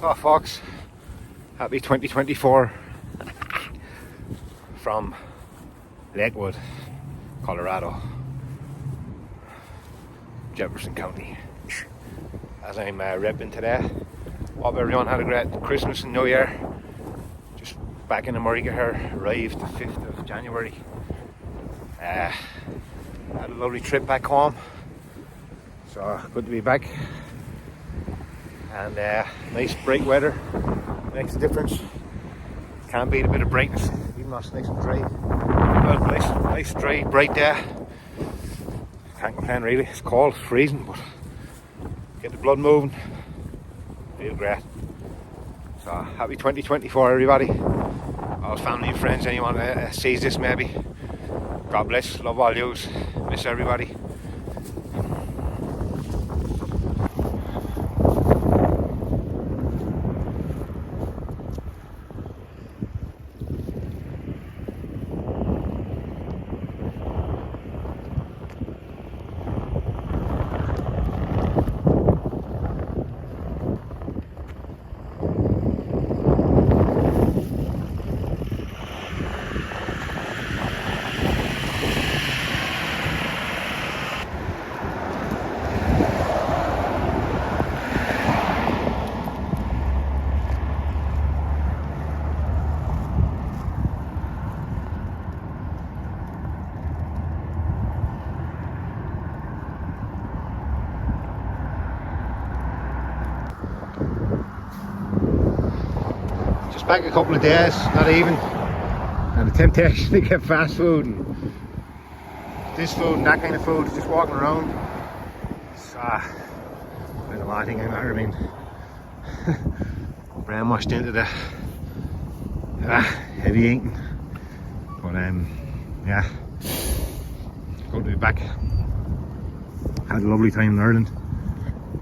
So folks, happy 2024 from Lakewood, Colorado, Jefferson County. As I'm repping today, hope everyone had a great Christmas and New Year. Just back in America here, arrived the 5th of January. Had a lovely trip back home, so good to be back. And nice bright weather makes a difference. Can't beat a bit of brightness, even though it's nice and dry. Well, nice dry, bright day. Can't complain really. It's cold, it's freezing, but get the blood moving. Feel great. So happy 2024, everybody. All family and friends, anyone sees this maybe. God bless. Love all yous. Miss everybody. Back a couple of days, not even, and the temptation to get fast food and this food and that kind of food, just walking around. I don't know, I think I might have been brainwashed into the heavy eating, but yeah, good to be back. Had a lovely time in Ireland,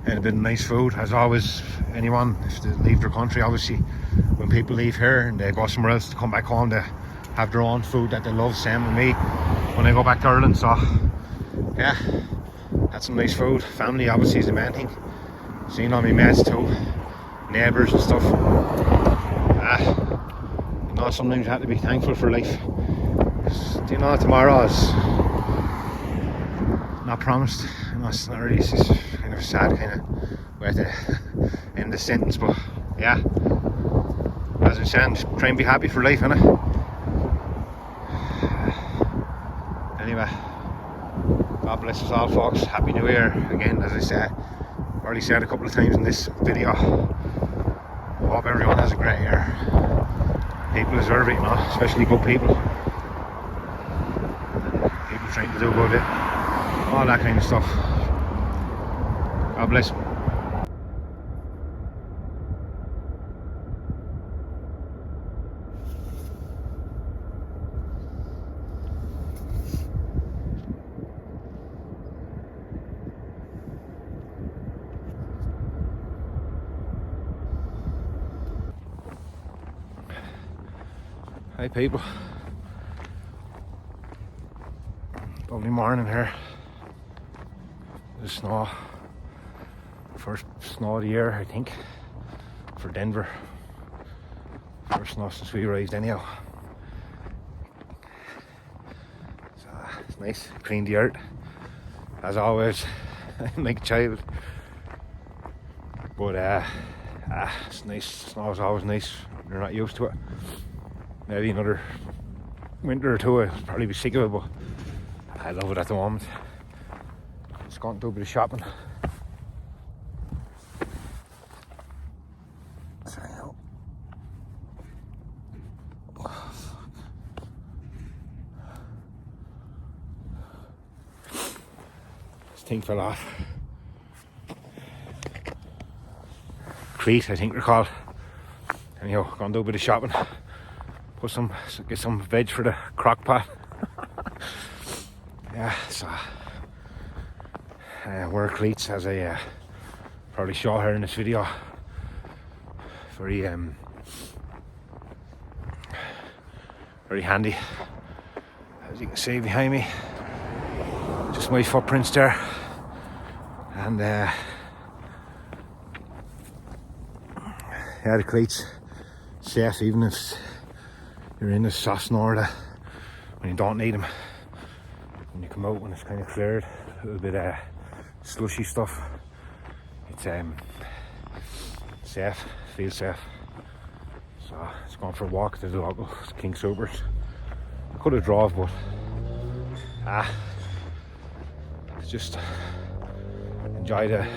had a bit of nice food, as always. Anyone, if they leave their country, obviously when people leave here and they go somewhere else to come back home, they have their own food that they love. Same with me when I go back to Ireland. So yeah, had some nice food. Family obviously is the main thing. Seeing all my mates too, neighbours and stuff. You know, sometimes you have to be thankful for life. Do you know tomorrow is not promised? You know, it's not really, it's just kind of a sad kind of way to end the sentence, but yeah, as I'm saying, just try and be happy for life, innit? Anyway, God bless us all, folks. Happy New Year again. As I said, already said a couple of times in this video, hope everyone has a great year. People deserve it, you know, especially good people. People trying to do good, all that kind of stuff. God bless. Hey people, lovely morning here. The snow, first snow of the year I think, for Denver. First snow since we arrived anyhow. So it's nice, clean the earth, as always, like a child. But it's nice, snow is always nice, you're not used to it. Maybe another winter or two I'll probably be sick of it, but I love it at the moment. Just going to do a bit of shopping. This thing fell off. Crete, I think they're called. Anyhow, going to do a bit of shopping. Get some veg for the crock pot. Yeah, so wear cleats, as I probably show her in this video. Very handy, as you can see behind me. Just my footprints there, and yeah, the cleats safe even if you're in the soft snow that when you don't need them. When you come out when it's kind of cleared, a little bit of slushy stuff, it's safe, feels safe. So it's going for a walk to the local King Soopers. I could have drove, but just enjoy the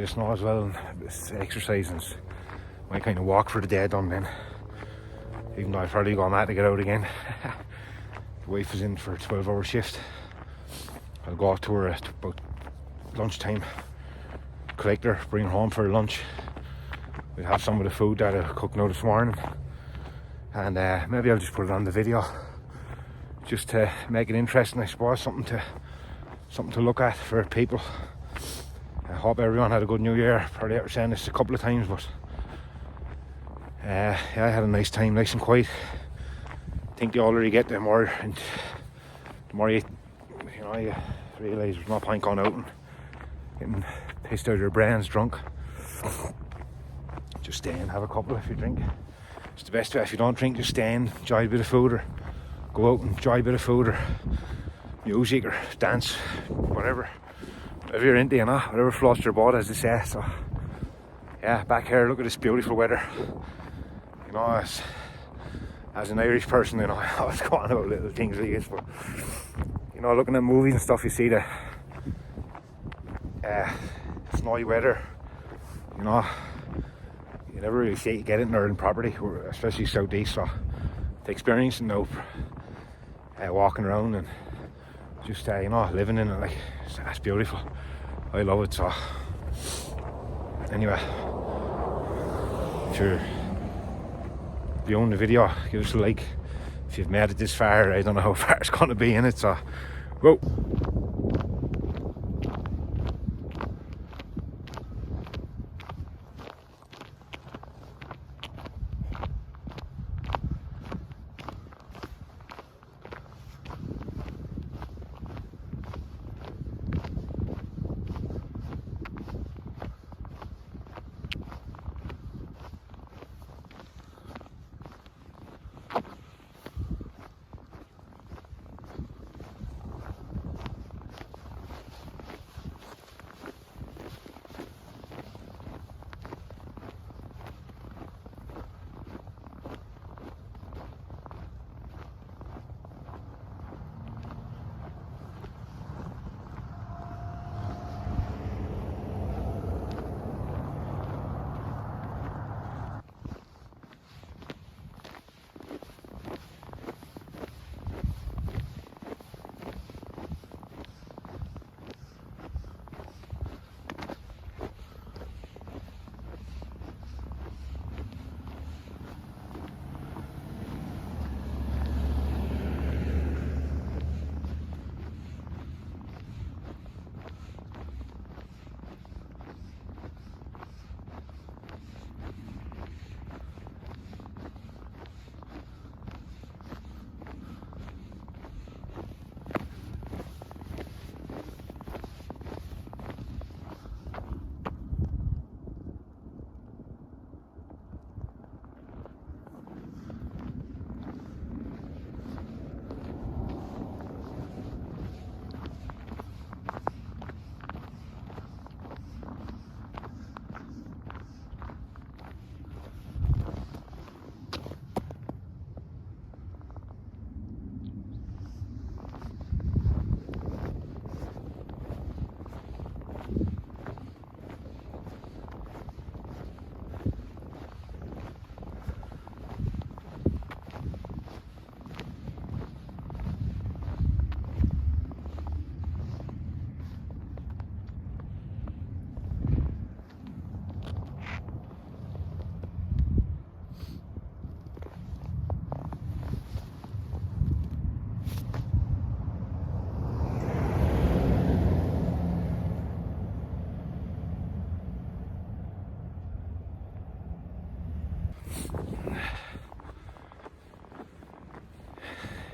snow as well, and it's exercise, and my kind of walk for the day done then. Even though I've probably gone mad to get out again. The wife is in for a 12-hour shift. I'll go off to her at about lunchtime, collect her, bring her home for lunch. We'll have some of the food that I cooked now this morning, and maybe I'll just put it on the video just to make it interesting, I suppose, something to look at for people. I hope everyone had a good New Year. Probably after saying this a couple of times, but yeah, I had a nice time, nice and quiet. I think the older you get, the more you realise there's no point going out and getting pissed out of your brains drunk. Just stay and have a couple if you drink. It's the best way. If you don't drink, just stay and enjoy a bit of food, or go out and enjoy a bit of food, or music, or dance, whatever you're into, you know, whatever floats your boat, as they say. So yeah, back here, look at this beautiful weather. You know, as an Irish person, you know, I always go on about little things like this, but you know, looking at movies and stuff, you see the snowy weather. You know, you never really see it, get it in Ireland property, especially southeast. So the experience, you know, walking around and just you know, living in it, like, that's beautiful. I love it. So anyway, if you're viewing the video, give us a like. If you've made it this far, I don't know how far it's going to be in it, so whoa.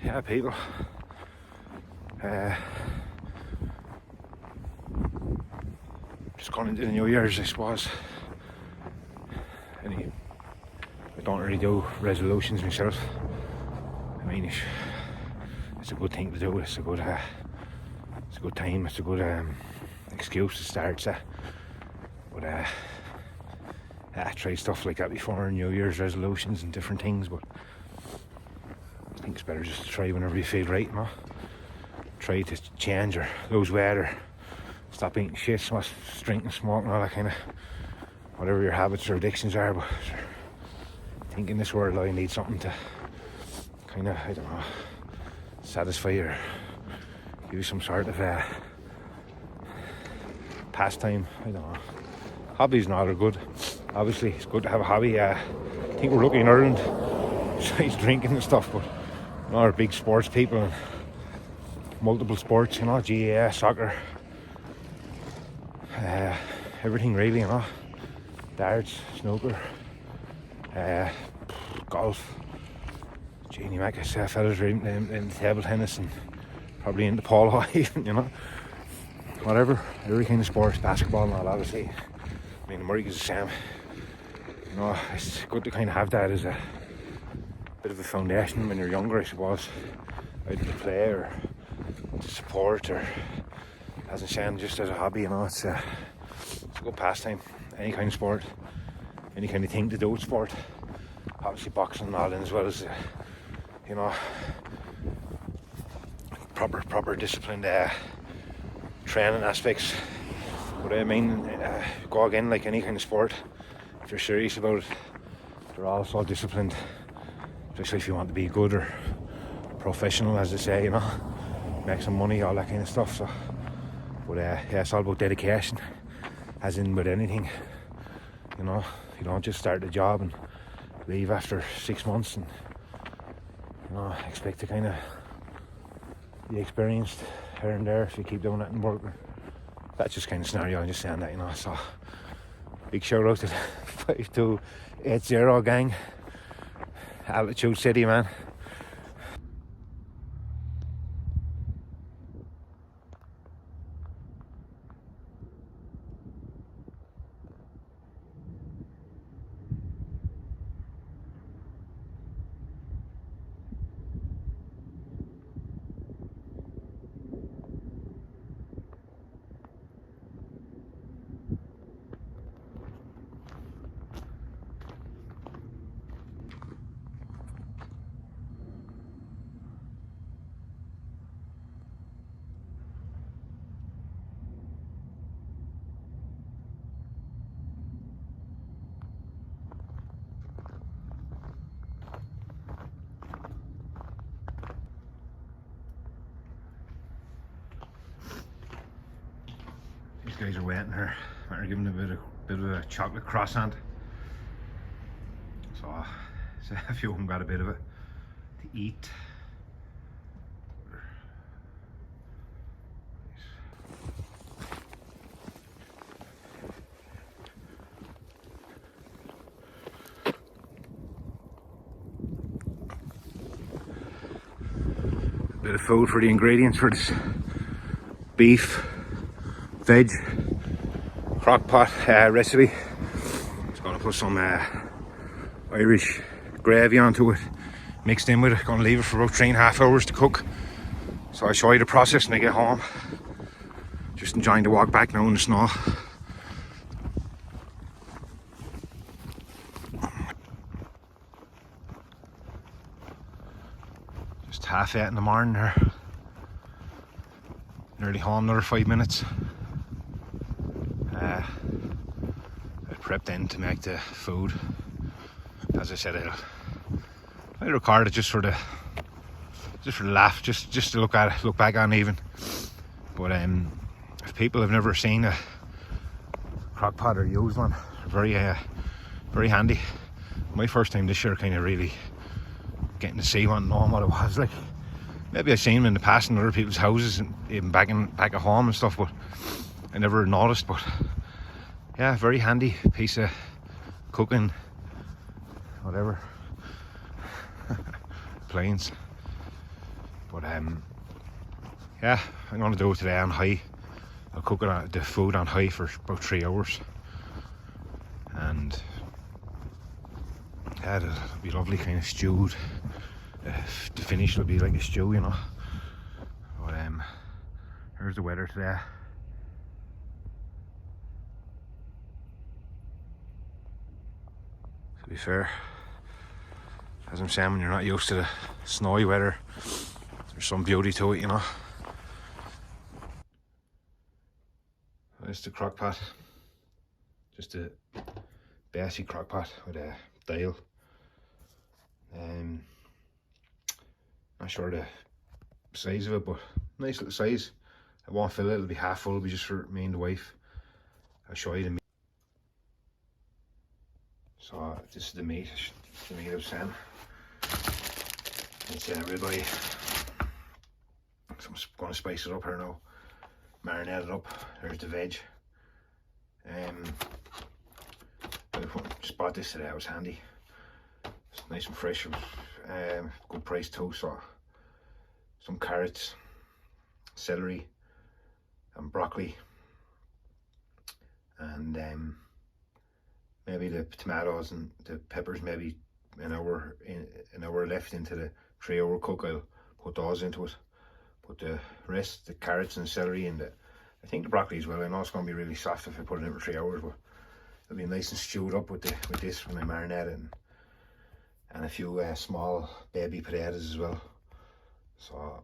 Yeah, people. Just going into the New Year's, I suppose. don't really do resolutions myself. I mean, it's a good thing to do. It's a good time. It's a good excuse to start. But I tried stuff like that before, New Year's resolutions and different things. But I think it's better just to try whenever you feel right, you know. Try to change or lose weight or stop eating shit, drinking, smoking, all that kind of whatever your habits or addictions are. But I think in this world I need something to kind of, I don't know, satisfy or give you some sort of pastime. I don't know. Hobbies and all are good. Obviously, it's good to have a hobby. I think we're lucky in Ireland, besides drinking and stuff, but you know, we're big sports people and multiple sports, you know, GAA, soccer, everything really, you know. Darts, snooker, golf. Jeannie Mac, I say fellas are in table tennis and probably into polo even, you know. Whatever, every kind of sports, basketball and all, obviously. I mean, America's the same. You know, it's good to kind of have that as a bit of a foundation when you're younger, I suppose. Either to play or to support, or as I'm saying, just as a hobby, you know. It's a good pastime. Any kind of sport, any kind of thing to do with sport. Obviously boxing and all in, as well as you know, proper disciplined training aspects. But I mean, go again, like any kind of sport, if you're serious about it, they're all so disciplined, especially if you want to be good or professional, as they say, you know, make some money, all that kind of stuff. So, but yeah, it's all about dedication, as in with anything. You know, you don't just start a job and leave after 6 months and, you know, expect to kind of be experienced here and there if you keep doing it and work. That's just kind of scenario, I'm just saying that, you know. So big shout out to the 5280 gang, Altitude City, man. These guys are waiting here. They're giving a bit of a chocolate croissant. So a few of them got a bit of it to eat. A bit of food for the ingredients for this beef, veg, crock pot recipe. Just gonna put some Irish gravy onto it, mixed in with it. Gonna leave it for about 3.5 hours to cook. So I'll show you the process when I get home. Just enjoying the walk back now in the snow. Just 8:30 in the morning here. Nearly home, another 5 minutes. I prepped in to make the food. As I said, I record it just for the laugh, just to look back on even. But if people have never seen a crock pot or used one, very handy. My first time this year, kind of really getting to see one, knowing what it was like. Maybe I've seen them in the past in other people's houses and even back at home and stuff, but I never noticed. But yeah, very handy piece of cooking, whatever. Planes. But yeah, I'm gonna do it today on high. I'll cook the food on high for about 3 hours, and Yeah, it'll be lovely, kind of stewed. The finish will be like a stew, you know. But here's the weather today. To be fair, as I'm saying, when you're not used to the snowy weather, there's some beauty to it, you know. There's the crock pot. Just a basic crock pot with a dial. Not sure the size of it, but nice little size. I won't fill it, it'll be half full, it'll be just for me and the wife. I'll show you the meat. So this is the meat I was saying. It's ribeye. So I'm going to spice it up here now, marinate it up. There's the veg. I just bought this today, it was handy. It's nice and fresh, good price too. So some carrots, celery and broccoli, and maybe the tomatoes and the peppers, maybe an hour left into the 3-hour cook. I'll put those into it. Put the rest, the carrots and celery, and I think the broccoli as well. I know it's going to be really soft if I put it in for 3 hours, but it'll be nice and stewed up with this when I marinate it, and a few small baby potatoes as well. So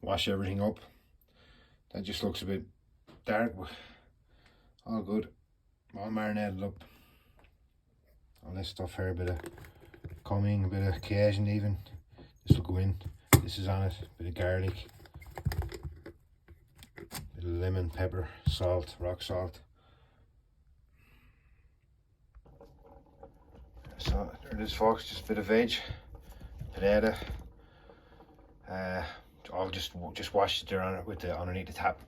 wash everything up. That just looks a bit dark, but all good. All marinated up. All this stuff here, a bit of cumin, a bit of Cajun even. This will go in. This is on it. A bit of garlic, bit of lemon, pepper, salt, rock salt. So there it is, folks. Just a bit of veg, potato. I'll just wash it there on it with the underneath the tap.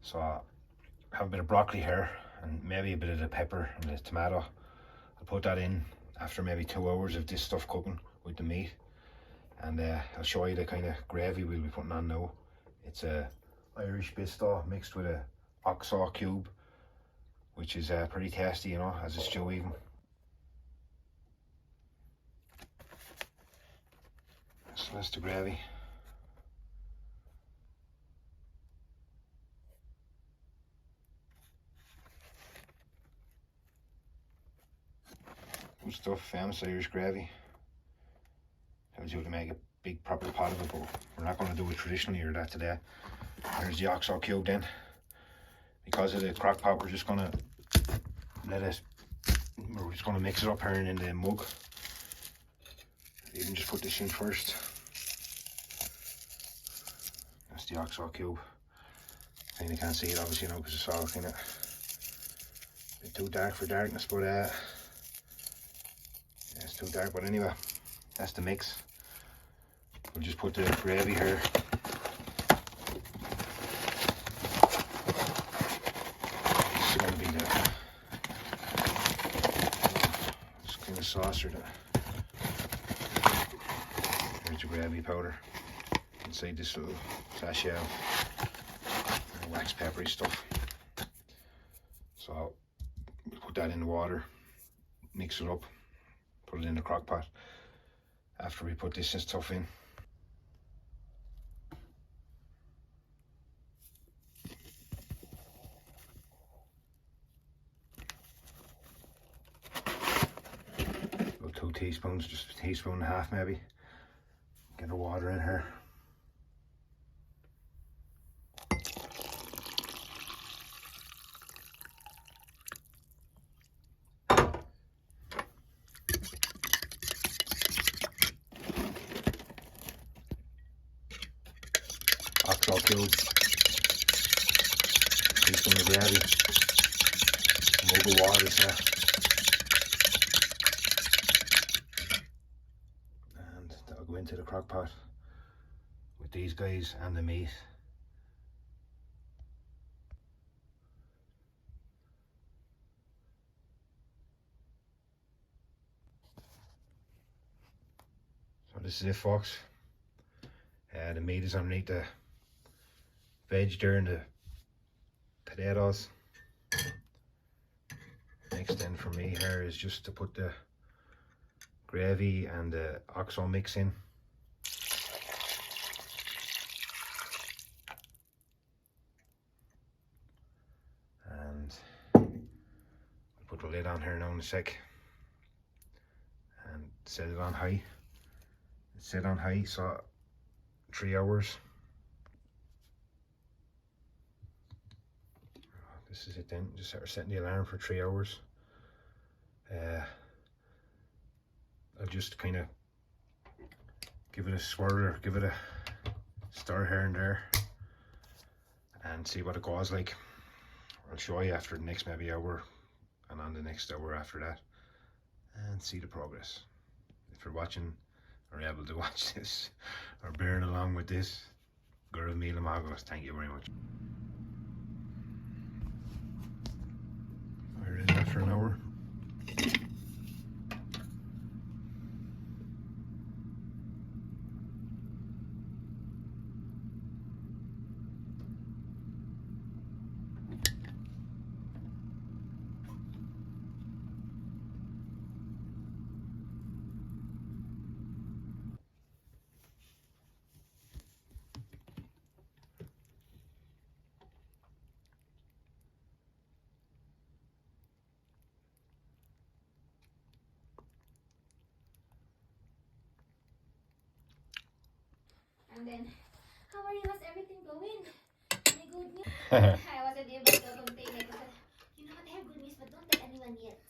So I have a bit of broccoli here, and maybe a bit of the pepper and the tomato. I'll put that in after maybe 2 hours of this stuff cooking with the meat, and I'll show you the kind of gravy we'll be putting on now. It's a Irish bisto mixed with a oxaw cube, which is pretty tasty, you know, as a stew even. So that's the gravy. Good stuff, famous Irish gravy. Tells you how to make a big proper pot of it, but we're not going to do it traditionally or that today. There's the oxaw cube then. Because of the crock pot, we're just going to mix it up here in the mug. Even just put this in first. That's the oxaw cube. I think you can't see it obviously now because it's all kind of a bit too dark for darkness, but yeah, it's too dark. But anyway, that's the mix. We'll just put the gravy here. This is going to be this kind of saucer. There's the gravy powder inside this little sachet of wax peppery stuff. So we'll put that in the water, mix it up, put it in the crock pot after we put this stuff in. About 2 teaspoons, just a teaspoon and a half maybe. Get the water in here. Oxaw cube, teaspoon of gravy, mug of water, and that'll go into the crock pot with these guys and the meat. So This is it, folks. The meat is underneath the veg there and the potatoes. Next then for me here is just to put the gravy and the oxo mix in. And I'll put the lid on here now in a sec and set it on high. It's set on high, so 3 hours. This is it then, just start setting the alarm for 3 hours. I'll just kind of give it a swirl or give it a stir here and there and see what it goes like. I'll show you after the next maybe hour and on the next hour after that and see the progress. If you're watching or able to watch this or bearing along with this, Gura Mila Magos, thank you very much. Here it is after an hour. And then, how are you? How's everything going? Any good news? I wasn't able to contain it. But, you know what? I have good news, but don't tell anyone yet.